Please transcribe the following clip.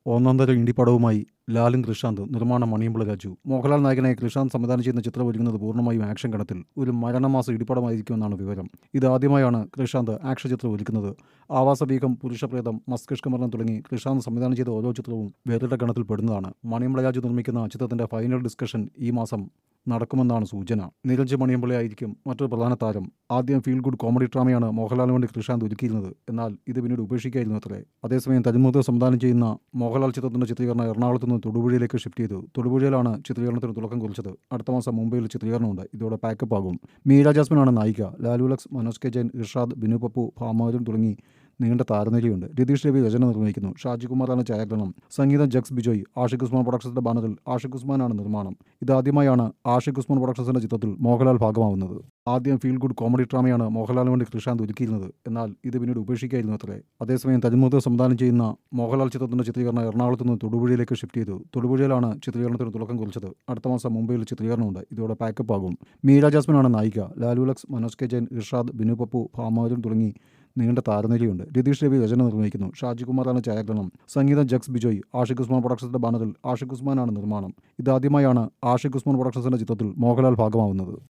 ഒന്നാം തരം ഇൻഡി പടവുമായി ലാലും കൃഷാന്ത്, നിർമ്മാണം മണിയമ്പിള രാജു. മോഹൻലാൽ നായകനായി കൃഷാന്ത് സംവിധാനം ചെയ്യുന്ന ചിത്രം ഒരുങ്ങുന്നത് പൂർണ്ണമായും ആക്ഷൻ ഗണത്തിൽ ഒരു മരണമാസ ഇടിപ്പടമായിരിക്കുമെന്നാണ് വിവരം. ഇതാദ്യമായാണ് കൃഷാന്ത് ആക്ഷൻ ചിത്രം ഒരുക്കുന്നത്. ആവാസബീകം, പുരുഷപ്രേതം, മസ്തിഷ്ക മരണം തുടങ്ങി കൃഷാന്ത് സംവിധാനം ചെയ്ത ഓരോ ചിത്രവും വേറിട്ട ഗണത്തിൽ പെടുന്നതാണ്. മണിയമ്പിള രാജു നിർമ്മിക്കുന്ന ചിത്രത്തിന്റെ ഫൈനൽ ഡിസ്കഷൻ ഈ മാസം നടക്കുമെന്നാണ് സൂചന. നിരഞ്ജ് മണിയമ്പിളയായിരിക്കും മറ്റൊരു പ്രധാന താരം. ആദ്യം ഫീൽ ഗുഡ് കോമഡി ഡ്രാമയാണ് മോഹൻലാലിന് വേണ്ടി കൃഷാന്ത് ഒരുക്കിയിരുന്നത്. എന്നാൽ ഇത് പിന്നീട് ഉപേക്ഷിക്കായിരുന്നു അത്രേ. അതേസമയം തരുൺമൂർത്തി സംവിധാനം ചെയ്യുന്ന മോഹൻലാൽ ചിത്രത്തിന്റെ ചിത്രീകരണം എറണാകുളത്ത് നിന്ന് തൊടുപുഴയിലേക്ക് ഷിഫ്റ്റ് ചെയ്തു. തൊടുപുഴയിലാണ് ചിത്രീകരണത്തിന് തുടക്കം കുറിച്ചത്. അടുത്ത മാസം മുംബൈയിൽ ചിത്രീകരണമുണ്ട്. ഇതോടെ പാക്കപ്പ് ആകും. മീര ജാസ്മിനാണ് നായിക. ലാലു ലക്സ്, മനോജ് കെ ജയൻ, ഇർഷാദ്, ബിനു പപ്പു, ഭാമാവരും തുടങ്ങി നീണ്ട താരനിരയുണ്ട്. രതീഷ് രവി രചന നിർവഹിക്കുന്നു. ഷാജികുമാറാണ് ഛായാഗ്രഹണം. സംഗീതം ജക്സ് ബിജോയ്. ആഷിഖ് ഉസ്മാൻ പ്രൊഡക്ഷൻസിന്റെ ബാനറിൽ ആഷിഖ് ഉസ്മാനാണ് നിർമ്മാണം. ഇതാദ്യമായാണ് ആഷിഖ് ഉസ്മാൻ പ്രൊഡക്ഷൻസിന്റെ ചിത്രത്തിൽ മോഹൻലാൽ ഭാഗമാവുന്നത്. ആദ്യം ഫീൽ ഗുഡ് കോമഡി ഡ്രാമയാണ് മോഹൻലാലിന് വേണ്ടി കൃഷാന്ത് ഒരുക്കിയിരുന്നത്. എന്നാൽ ഇത് പിന്നീട് ഉപേക്ഷിക്കായിരുന്നു അത്രേ. അതേസമയം തരുൺമൂർത്തി സംവിധാനം ചെയ്യുന്ന മോഹൻലാൽ ചിത്രത്തിന്റെ ചിത്രീകരണം എറണാകുളത്ത് നിന്ന് തൊടുപുഴയിലേക്ക് ഷിഫ്റ്റ് ചെയ്തു. തൊടുപുഴയിലാണ് ചിത്രീകരണത്തിന് തുടക്കം കുറിച്ചത്. അടുത്ത മാസം മുംബൈയിൽ ചിത്രീകരണമുണ്ട്. ഇതോടെ പാക്കപ്പ് ആകും. മീര ജാസ്മിനാണ് നായിക. ലാലു ലക്സ്, മനോജ് കെ ജയൻ, ഇർഷാദ്, ബിനു പപ്പു, ഭാമാവരും തുടങ്ങി നീണ്ട താരനിരയുണ്ട്. രതീഷ് രവി രചന നിർവഹിക്കുന്നു. ഷാജികുമാറാണ് ഛായാഗ്രഹണം. സംഗീതം ജക്സ് ബിജോയ്. ആഷിഖ് ഉസ്മാൻ പ്രൊഡക്ഷൻസിന്റെ ബാനറിൽ ആഷിഖ് ഉസ്മാനാണ് നിർമ്മാണം. ഇതാദ്യമായാണ് ആഷിഖ് ഉസ്മാൻ പ്രൊഡക്ഷൻസിന്റെ ചിത്രത്തിൽ മോഹൻലാൽ ഭാഗമാവുന്നത്.